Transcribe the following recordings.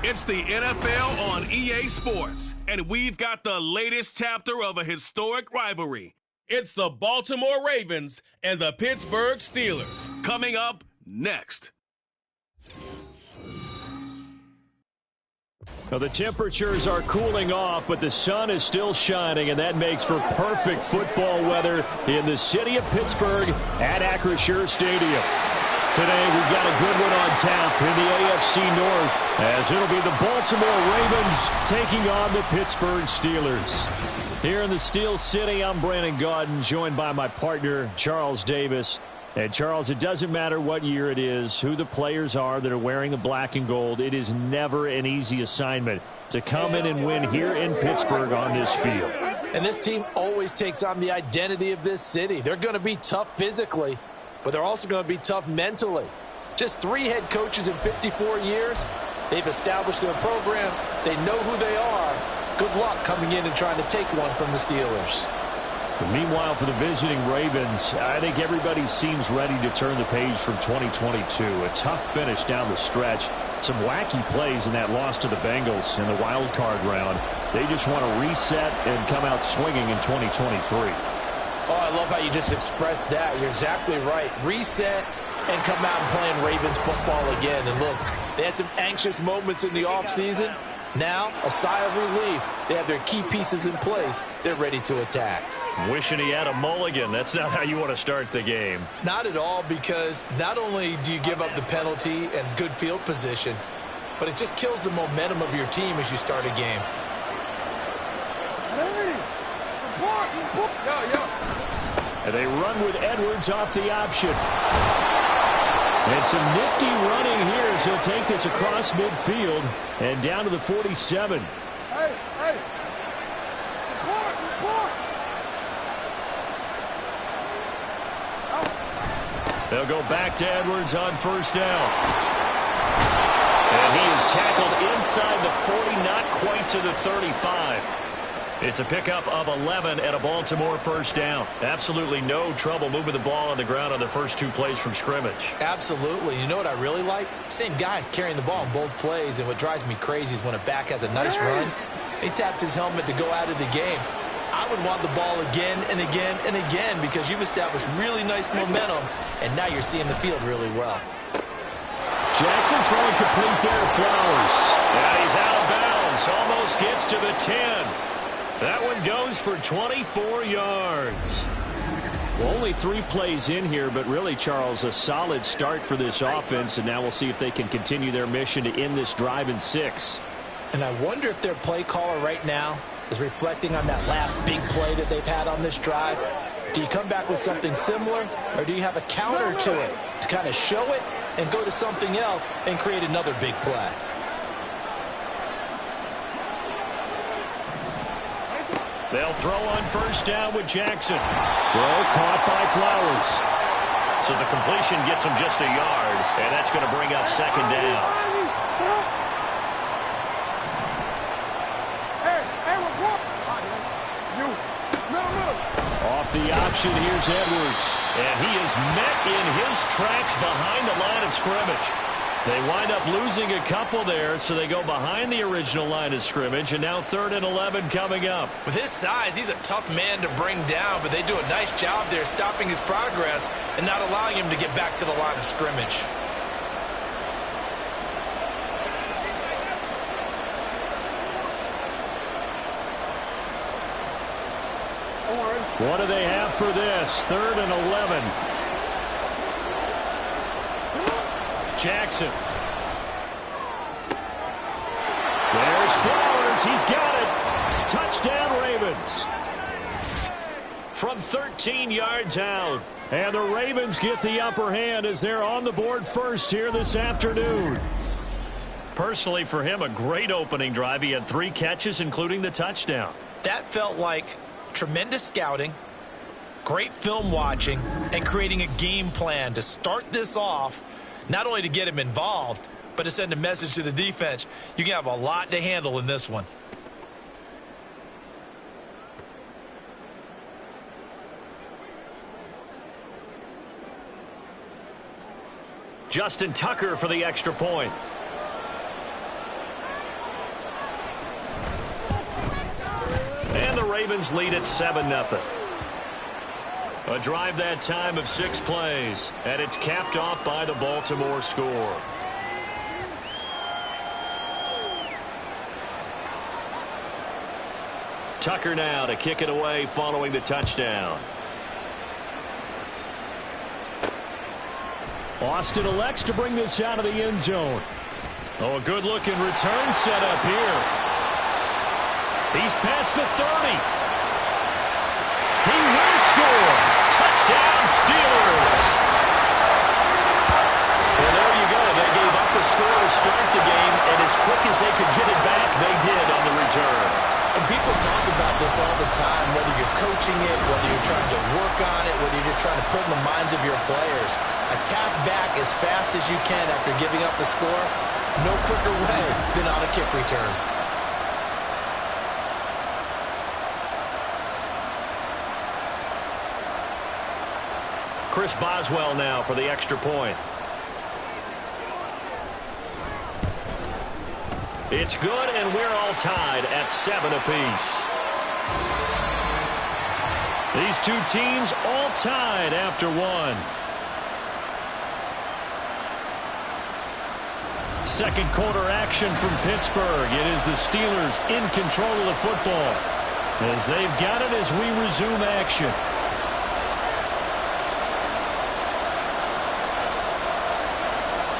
It's the NFL on EA Sports, and we've got the latest chapter of a historic rivalry. It's the Baltimore Ravens and the Pittsburgh Steelers coming up next. Well, the temperatures are cooling off, but the sun is still shining, and that makes for perfect football weather in the city of Pittsburgh at Acrisure Stadium. Today, we've got a good one on tap in the AFC North, as it'll be the Baltimore Ravens taking on the Pittsburgh Steelers. Here in the Steel City, I'm Brandon Gaudin, joined by my partner, Charles Davis. And, Charles, it doesn't matter what year it is, who the players are that are wearing the black and gold. It is never an easy assignment to come in and win here in Pittsburgh on this field. And this team always takes on the identity of this city. They're going to be tough physically, but they're also going to be tough mentally. Just 3 head coaches in 54 years. They've established their program. They know who they are. Good luck coming in and trying to take one from the Steelers. But meanwhile, for the visiting Ravens, I think everybody seems ready to turn the page from 2022. A tough finish down the stretch. Some wacky plays in that loss to the Bengals in the wild card round. They just want to reset and come out swinging in 2023. Oh, I love how you just expressed that. You're exactly right. Reset and come out and playing Ravens football again. And look, they had some anxious moments in the offseason. Now, a sigh of relief. They have their key pieces in place. They're ready to attack. Wishing he had a mulligan. That's not how you want to start the game. Not at all, because not only do you give up the penalty and good field position, but it just kills the momentum of your team as you start a game. And they run with Edwards off the option. And some nifty running here as he'll take this across midfield and down to the 47. They'll go back to Edwards on first down. And he is tackled inside the 40, not quite to the 35. It's a pickup of 11 and a Baltimore first down. Absolutely no trouble moving the ball on the ground on the first 2 plays from scrimmage. Absolutely. You know what I really like? Same guy carrying the ball in both plays, and what drives me crazy is when a back has a nice run, he taps his helmet to go out of the game. I would want the ball again and again and again because you've established really nice momentum, and now you're seeing the field really well. Jackson throwing complete there, Flowers. And he's out of bounds. Almost gets to the 10. That one goes for 24 yards. Well, only 3 plays in here, but really, Charles, a solid start for this offense, and now we'll see if they can continue their mission to end this drive in 6. And I wonder if their play caller right now is reflecting on that last big play that they've had on this drive. Do you come back with something similar, or do you have a counter to it to kind of show it and go to something else and create another big play? They'll throw on first down with Jackson. Throw caught by Flowers. So the completion gets him just a yard, and that's going to bring up second down. Off the option, here's Edwards. And he is met in his tracks behind the line of scrimmage. They wind up losing a couple there, so they go behind the original line of scrimmage, and now 3rd and 11 coming up. With his size, he's a tough man to bring down, but they do a nice job there stopping his progress and not allowing him to get back to the line of scrimmage. What do they have for this? 3rd and 11. Jackson. There's Flowers. He's got it. Touchdown, Ravens. From 13 yards out. And the Ravens get the upper hand as they're on the board first here this afternoon. Personally, for him, a great opening drive. He had 3 catches, including the touchdown. That felt like tremendous scouting, great film watching, and creating a game plan to start this off. Not only to get him involved, but to send a message to the defense. You can have a lot to handle in this one. Justin Tucker for the extra point. Ravens lead at 7-0. A drive that time of 6 plays, and it's capped off by the Baltimore score. Tucker now to kick it away following the touchdown. Austin elects to bring this out of the end zone. Oh, a good-looking return set up here. He's past the 30. He will score. Touchdown, Steelers. Well, there you go. They gave up the score to start the game, and as quick as they could get it back, they did on the return. And people talk about this all the time, whether you're coaching it, whether you're trying to work on it, whether you're just trying to put in the minds of your players. Attack back as fast as you can after giving up a score. No quicker way than on a kick return. Chris Boswell now for the extra point. It's good, and we're all tied at 7 apiece. These two teams all tied after one. Second quarter action from Pittsburgh. It is the Steelers in control of the football as they've got it as we resume action.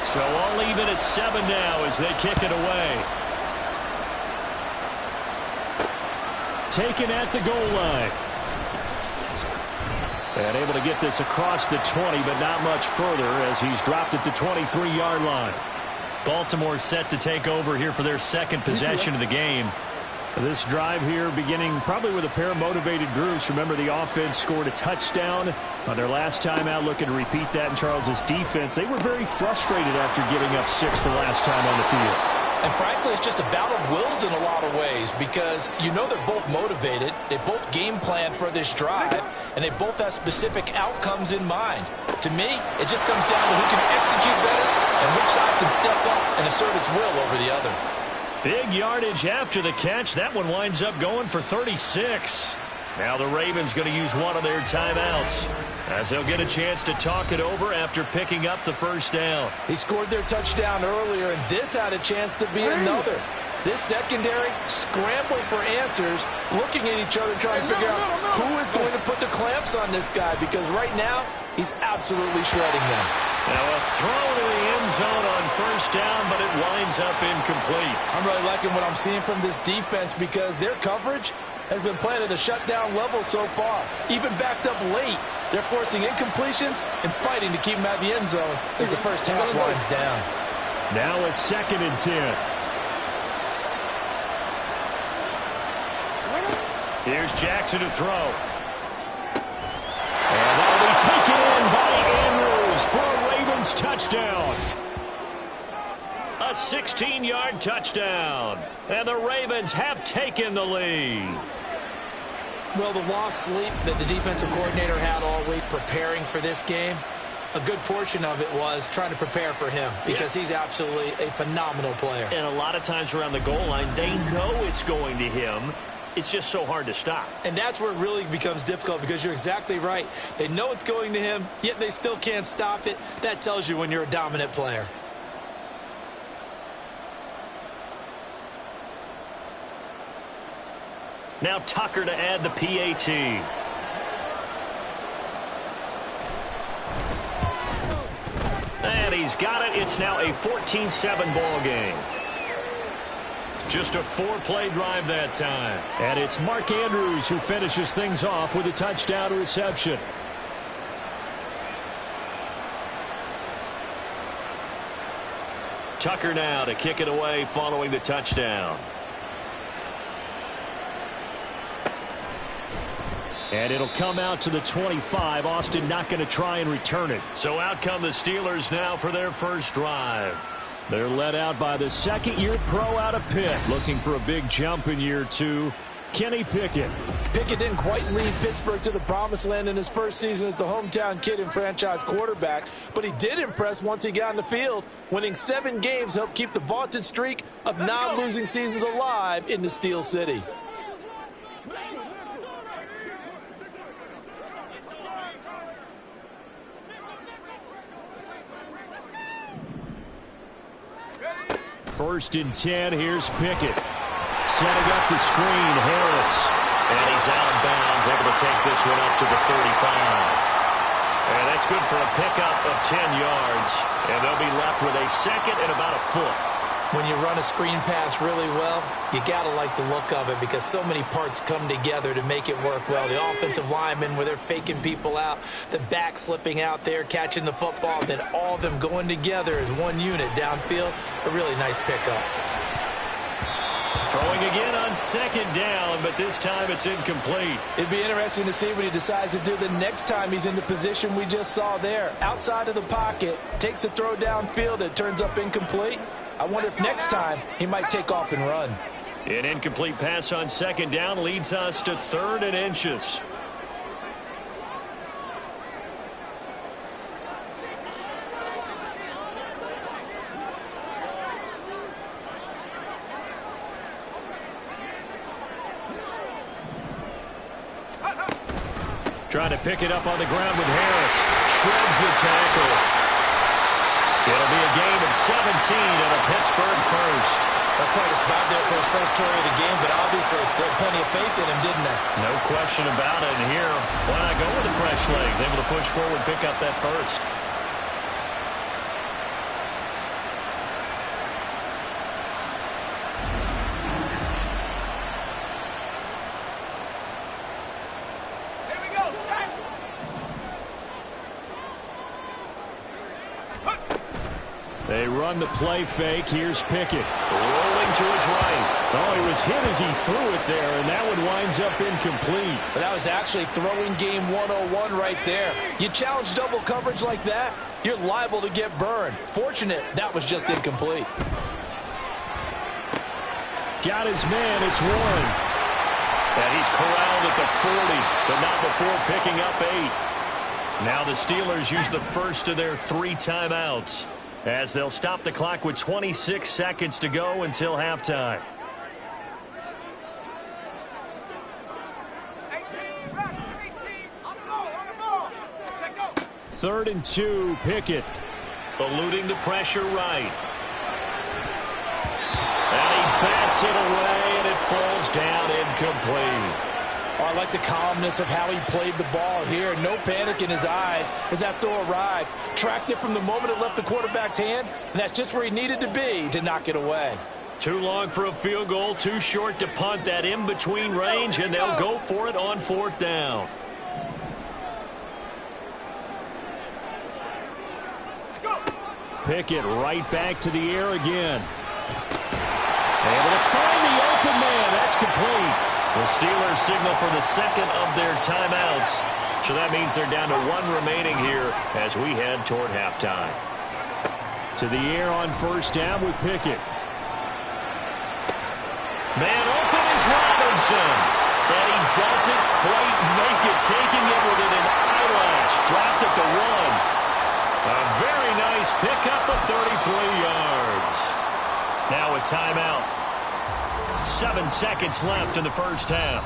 So all even at 7 now as they kick it away. Taken at the goal line. And able to get this across the 20, but not much further as he's dropped it to 23-yard line. Baltimore set to take over here for their second possession of the game. This drive here beginning probably with a pair of motivated groups. Remember, the offense scored a touchdown on their last time out, looking to repeat that in Charles's defense. They were very frustrated after giving up 6 the last time on the field. And frankly, it's just a battle of wills in a lot of ways because you know they're both motivated. They both game plan for this drive, and they both have specific outcomes in mind. To me, it just comes down to who can execute better and which side can step up and assert its will over the other. Big yardage after the catch. That one winds up going for 36. Now the Ravens going to use one of their timeouts as they'll get a chance to talk it over after picking up the first down. He scored their touchdown earlier, and this had a chance to be another. This secondary scrambling for answers, looking at each other, trying to figure out who is going to put the clamps on this guy because right now he's absolutely shredding them. Now a throw to the end zone on first down, but it winds up incomplete. I'm really liking what I'm seeing from this defense because their coverage has been playing at a shutdown level so far. Even backed up late, they're forcing incompletions and fighting to keep them out of the end zone as the first half winds down. Now a 2nd and 10. Here's Jackson to throw. And that'll be taken in by Andrews for a Ravens touchdown. A 16-yard touchdown. And the Ravens have taken the lead. Well, the lost sleep that the defensive coordinator had all week preparing for this game, a good portion of it was trying to prepare for him because he's absolutely a phenomenal player. And a lot of times around the goal line, they know it's going to him. It's just so hard to stop. And that's where it really becomes difficult because you're exactly right. They know it's going to him, yet they still can't stop it. That tells you when you're a dominant player. Now Tucker to add the PAT. And he's got it. It's now a 14-7 ball game. Just a 4-play drive that time. And it's Mark Andrews who finishes things off with a touchdown reception. Tucker now to kick it away following the touchdown. And it'll come out to the 25. Austin not going to try and return it. So out come the Steelers now for their first drive. They're led out by the second-year pro out of Pitt. Looking for a big jump in year 2. Kenny Pickett. Pickett didn't quite lead Pittsburgh to the promised land in his first season as the hometown kid and franchise quarterback, but he did impress once he got in the field. Winning 7 games helped keep the vaunted streak of non-losing seasons alive in the Steel City. First and 10, here's Pickett. Setting up the screen, Harris. And he's out of bounds, able to take this one up to the 35. And that's good for a pickup of 10 yards. And they'll be left with a second and about a foot. When you run a screen pass really well, you got to like the look of it because so many parts come together to make it work well. The offensive linemen, where they're faking people out, the back slipping out there, catching the football, then all of them going together as one unit downfield. A really nice pickup. Throwing again on second down, but this time it's incomplete. It'd be interesting to see what he decides to do the next time he's in the position we just saw there. Outside of the pocket, takes a throw downfield, it turns up incomplete. I wonder if next time he might take off and run. An incomplete pass on second down leads us to 3rd and inches. Trying to pick it up on the ground with Harris. Shreds the tackle. It'll be a gain of 17 and a Pittsburgh first. That's quite a spot there for his first carry of the game, but obviously they had plenty of faith in him, didn't they? No question about it. And here, why not go with the fresh legs? Able to push forward, pick up that first. They run the play fake. Here's Pickett. Rolling to his right. Oh, he was hit as he threw it there, and that one winds up incomplete. But that was actually throwing game 101 right there. You challenge double coverage like that, you're liable to get burned. Fortunate, that was just incomplete. Got his man. It's Warren. And he's corralled at the 40, but not before picking up 8. Now the Steelers use the first of their 3 timeouts, as they'll stop the clock with 26 seconds to go until halftime. Third and 2, Pickett. Eluding the pressure right. And he bats it away, and it falls down incomplete. Oh, I like the calmness of how he played the ball here. No panic in his eyes as that throw arrived. Tracked it from the moment it left the quarterback's hand, and that's just where he needed to be to knock it away. Too long for a field goal, too short to punt. That in-between range, and they'll go for it on 4th down. Pickett right back to the air again. Able to find the open man. That's complete. The Steelers signal for the second of their timeouts. So that means they're down to 1 remaining here as we head toward halftime. To the air on 1st down with Pickett. Man open is Robinson. And he doesn't quite make it, taking it within an eyelash. Dropped at the 1. A very nice pickup of 33 yards. Now a timeout. 7 seconds left in the first half.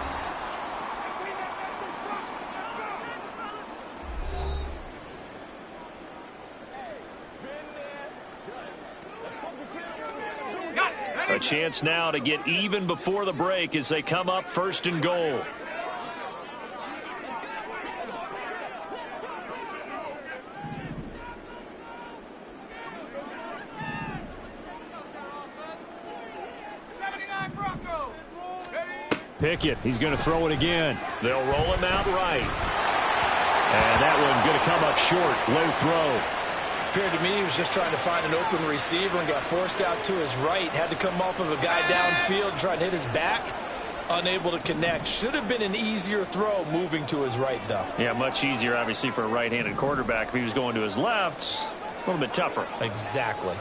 A chance now to get even before the break as they come up 1st and goal. Pickett, he's going to throw it again. They'll roll him out right. And that one going to come up short. Low throw. Appeared to me he was just trying to find an open receiver and got forced out to his right. Had to come off of a guy downfield, trying to hit his back. Unable to connect. Should have been an easier throw moving to his right, though. Yeah, much easier, obviously, for a right-handed quarterback. If he was going to his left, a little bit tougher. Exactly.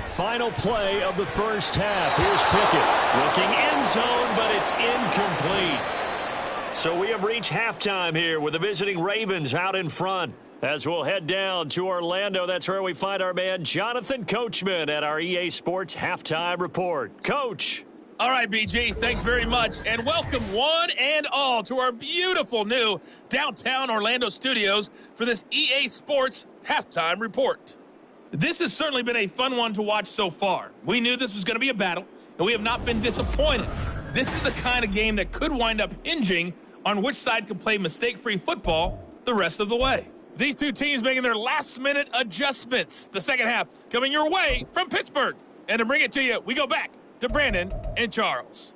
Final play of the first half. Here's Pickett. Looking end zone, but it's incomplete. So we have reached halftime here with the visiting Ravens out in front. As we'll head down to Orlando, that's where we find our man Jonathan Coachman at our EA Sports Halftime Report. Coach. All right, BG, thanks very much. And welcome one and all to our beautiful new downtown Orlando studios for this EA Sports Halftime Report. This has certainly been a fun one to watch so far. We knew this was going to be a battle, and we have not been disappointed. This is the kind of game that could wind up hinging on which side can play mistake-free football the rest of the way. These two teams making their last-minute adjustments. The second half coming your way from Pittsburgh. And to bring it to you, we go back to Brandon and Charles.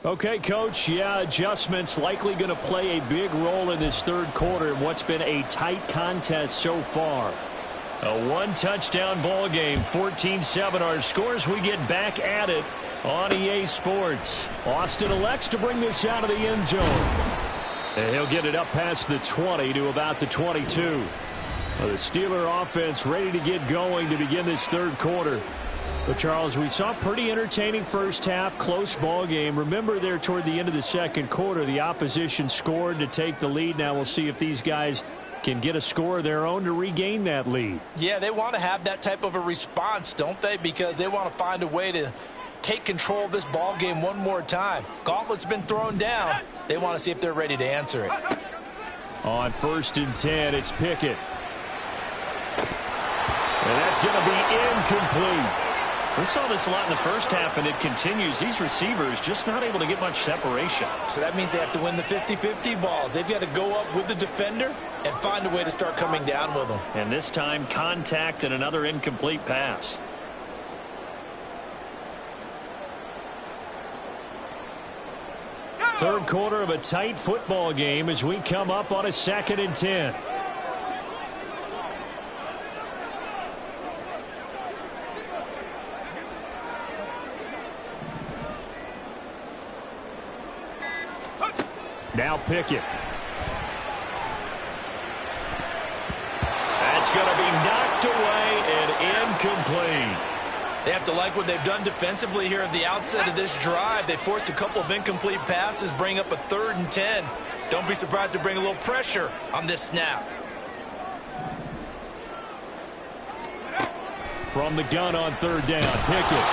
Okay, Coach, adjustments likely going to play a big role in this third quarter in what's been a tight contest so far. A one-touchdown ball game, 14-7 our scores. We get back at it on EA Sports. Austin elects to bring this out of the end zone. And he'll get it up past the 20 to about the 22. The Steeler offense ready to get going to begin this third quarter. But, Charles, we saw a pretty entertaining first half, close ball game. Remember there toward the end of the second quarter, the opposition scored to take the lead. Now we'll see if these guys can get a score of their own to regain that lead. Yeah, they want to have that type of a response, don't they? Because they want to find a way to take control of this ball game one more time. Gauntlet's been thrown down. They want to see if they're ready to answer it. On 1st and 10, it's Pickett. And that's going to be incomplete. We saw this a lot in the first half, and it continues. These receivers just not able to get much separation. So that means they have to win the 50-50 balls. They've got to go up with the defender and find a way to start coming down with them. And this time, contact and another incomplete pass. Third quarter of a tight football game as we come up on a 2nd and 10. Now Pickett. That's going to be knocked away and incomplete. They have to like what they've done defensively here at the outset of this drive. They forced a couple of incomplete passes, bring up a 3rd and 10. Don't be surprised to bring a little pressure on this snap. From the gun on 3rd down, Pickett.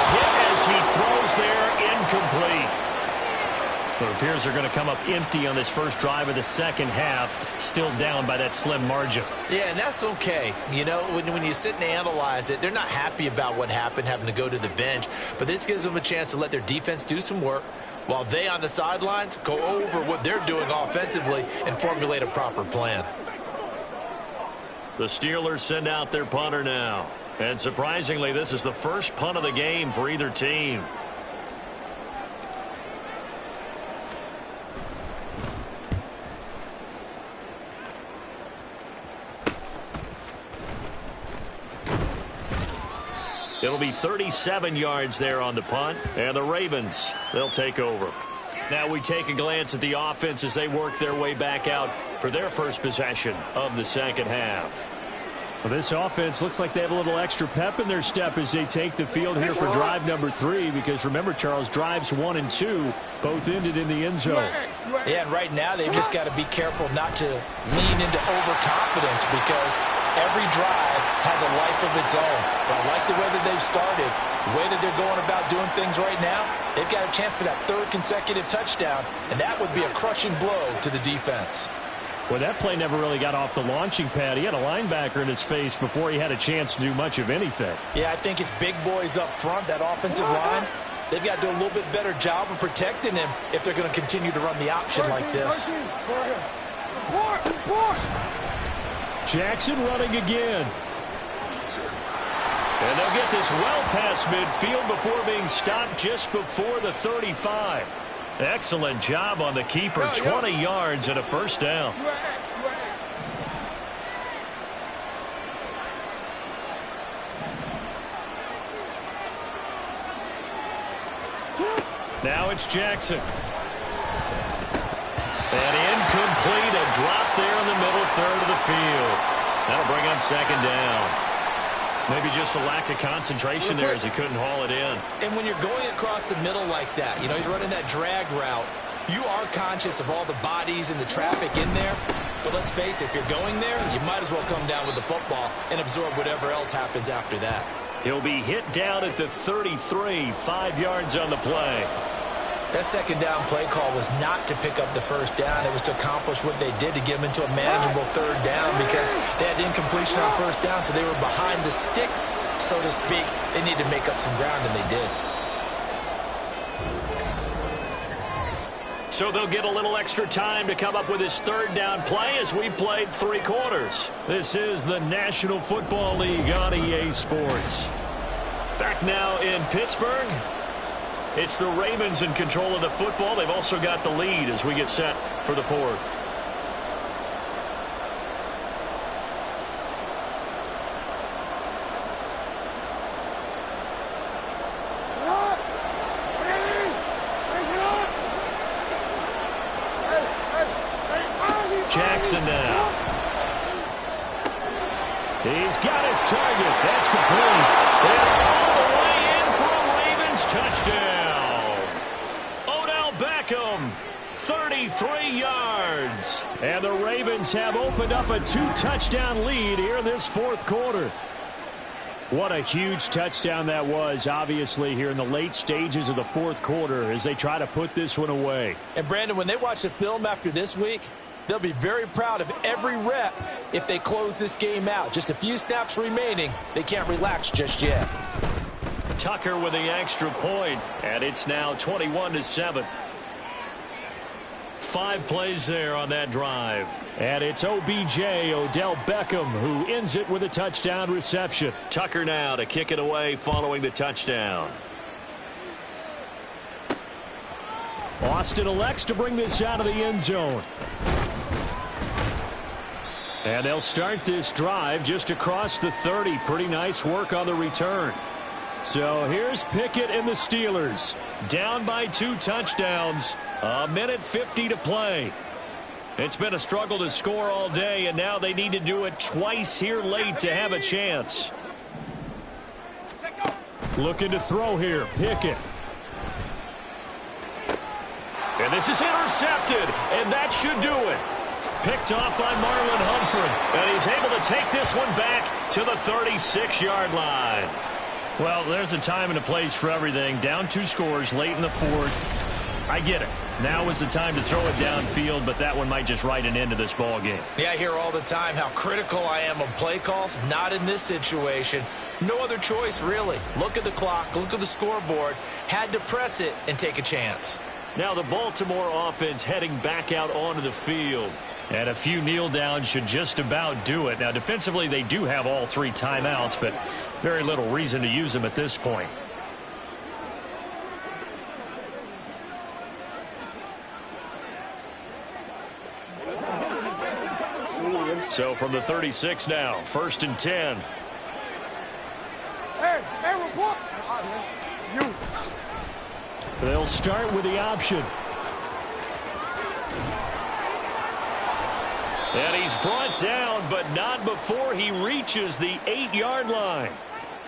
Hit as he throws there, incomplete. It appears they're going to come up empty on this first drive of the second half, still down by that slim margin. Yeah, and that's okay. You know, when you sit and analyze it, they're not happy about what happened, having to go to the bench. But this gives them a chance to let their defense do some work while they on the sidelines go over what they're doing offensively and formulate a proper plan. The Steelers send out their punter now. And surprisingly, this is the first punt of the game for either team. It'll be 37 yards there on the punt, and the Ravens, they'll take over. Now we take a glance at the offense as they work their way back out for their first possession of the second half. Well, this offense looks like they have a little extra pep in their step as they take the field here for drive number 3, because remember, Charles, drives 1 and 2 both ended in the end zone. Yeah, and right now they've just got to be careful not to lean into overconfidence, because every drive has a life of its own. But I like the way that they've started, the way that they're going about doing things right now. They've got a chance for that 3rd consecutive touchdown, and that would be a crushing blow to the defense. Well, that play never really got off the launching pad. He had a linebacker in his face before he had a chance to do much of anything. Yeah, I think it's big boys up front, that offensive line. They've got to do a little bit better job of protecting him if they're going to continue to run the option like this. Jackson running again. And they'll get this well past midfield before being stopped just before the 35. Excellent job on the keeper, 20 yards and a first down. Now it's Jackson. And incomplete, a drop there in the middle 3rd of the field. That'll bring up 2nd down. Maybe just a lack of concentration there as he couldn't haul it in. And when you're going across the middle like that, you know, he's running that drag route, You are conscious of all the bodies and the traffic in there, but let's face it, if you're going there, you might as well come down with the football and absorb whatever else happens after that. He'll be hit down at the 33, 5 yards on the play. That second down play call was not to pick up the first down. It was to accomplish what they did, to get them into a manageable third down, because they had incompletion on first down, so they were behind the sticks, so to speak. They needed to make up some ground, and they did. So they'll get a little extra time to come up with his third down play as we've played 3 quarters. This is the National Football League on EA Sports. Back now in Pittsburgh. It's the Ravens in control of the football. They've also got the lead as we get set for the fourth. Jackson now. He's got his target. That's complete. And all the way in for a Ravens touchdown. Odell Beckham, 33 yards. And the Ravens have opened up a 2-touchdown lead here in this fourth quarter. What a huge touchdown that was, obviously, here in the late stages of the fourth quarter as they try to put this one away. And, Brandon, when they watch the film after this week, they'll be very proud of every rep if they close this game out. Just a few snaps remaining. They can't relax just yet. Tucker with the extra point, and it's now 21-7. 5 plays there on that drive. And it's OBJ, Odell Beckham, who ends it with a touchdown reception. Tucker now to kick it away following the touchdown. Austin elects to bring this out of the end zone. And they'll start this drive just across the 30. Pretty nice work on the return. So here's Pickett and the Steelers. Down by 2 touchdowns. 1:50 to play. It's been a struggle to score all day, and now they need to do it twice here late to have a chance. Looking to throw here, Pickett. And this is intercepted, and that should do it. Picked off by Marlon Humphrey, and he's able to take this one back to the 36-yard line. Well, there's a time and a place for everything. Down 2 scores late in the fourth. I get it. Now is the time to throw it downfield, but that one might just write an end to this ball game. Yeah, I hear all the time how critical I am of play calls. Not in this situation. No other choice, really. Look at the clock. Look at the scoreboard. Had to press it and take a chance. Now the Baltimore offense heading back out onto the field. And a few kneel downs should just about do it. Now, defensively, they do have all 3 timeouts, but very little reason to use them at this point. So from the 36 now, 1st and 10. Hey, report. You. They'll start with the option. And he's brought down, but not before he reaches the 8-yard line.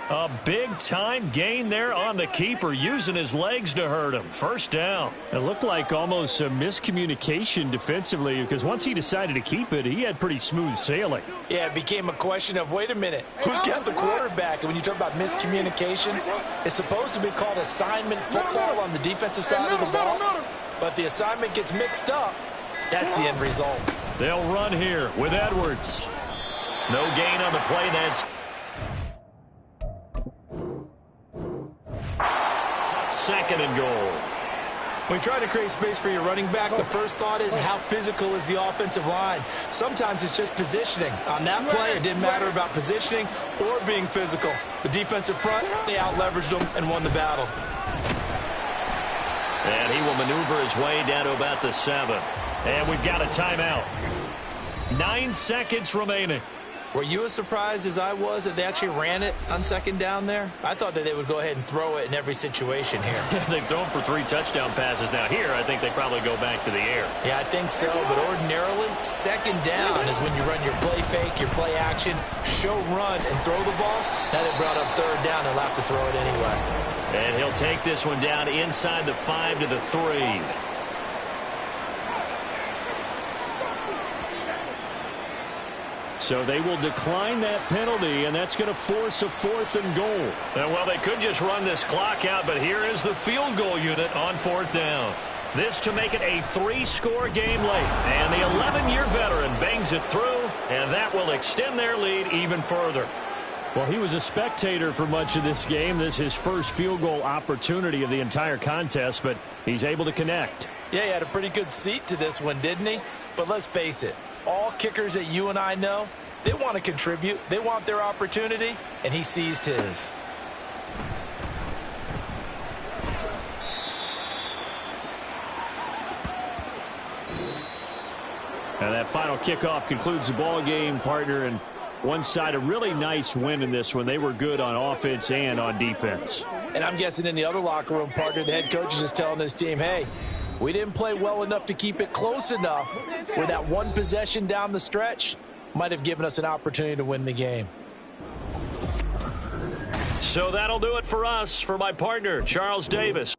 A big-time gain there on the keeper, using his legs to hurt him. First down. It looked like almost a miscommunication defensively, because once he decided to keep it, he had pretty smooth sailing. Yeah, it became a question of, wait a minute, who's got the quarterback? And when you talk about miscommunication, it's supposed to be called assignment football on the defensive side of the ball. But the assignment gets mixed up. That's the end result. They'll run here with Edwards. No gain on the play. That's 2nd and goal. When you're trying to create space for your running back, the first thought is, how physical is the offensive line? Sometimes it's just positioning. On that play, it didn't matter about positioning or being physical. The defensive front, they out-leveraged them and won the battle. And he will maneuver his way down to about the 7. And we've got a timeout. 9 seconds remaining. Were you as surprised as I was that they actually ran it on 2nd down there? I thought that they would go ahead and throw it in every situation here. They've thrown for 3 touchdown passes now. Here, I think they probably go back to the air. Yeah, I think so, but ordinarily, 2nd down is when you run your play fake, your play action, show run, and throw the ball. Now they brought up 3rd down and left to throw it anyway. And he'll take this one down inside the 5 to the 3. So they will decline that penalty, and that's going to force a 4th and goal. Well, they could just run this clock out, but here is the field goal unit on 4th down. This to make it a 3-score game late. And the 11-year veteran bangs it through, and that will extend their lead even further. Well, he was a spectator for much of this game. This is his first field goal opportunity of the entire contest, but he's able to connect. Yeah, he had a pretty good seat to this one, didn't he? But let's face it, all kickers that you and I know, they want to contribute. They want their opportunity, and he seized his. And that final kickoff concludes the ball game, partner, and one side a really nice win in this one. They were good on offense and on defense. And I'm guessing in the other locker room, partner, the head coach is just telling his team, hey, we didn't play well enough to keep it close enough where that one possession down the stretch might have given us an opportunity to win the game. So that'll do it for us. For my partner, Charles Davis.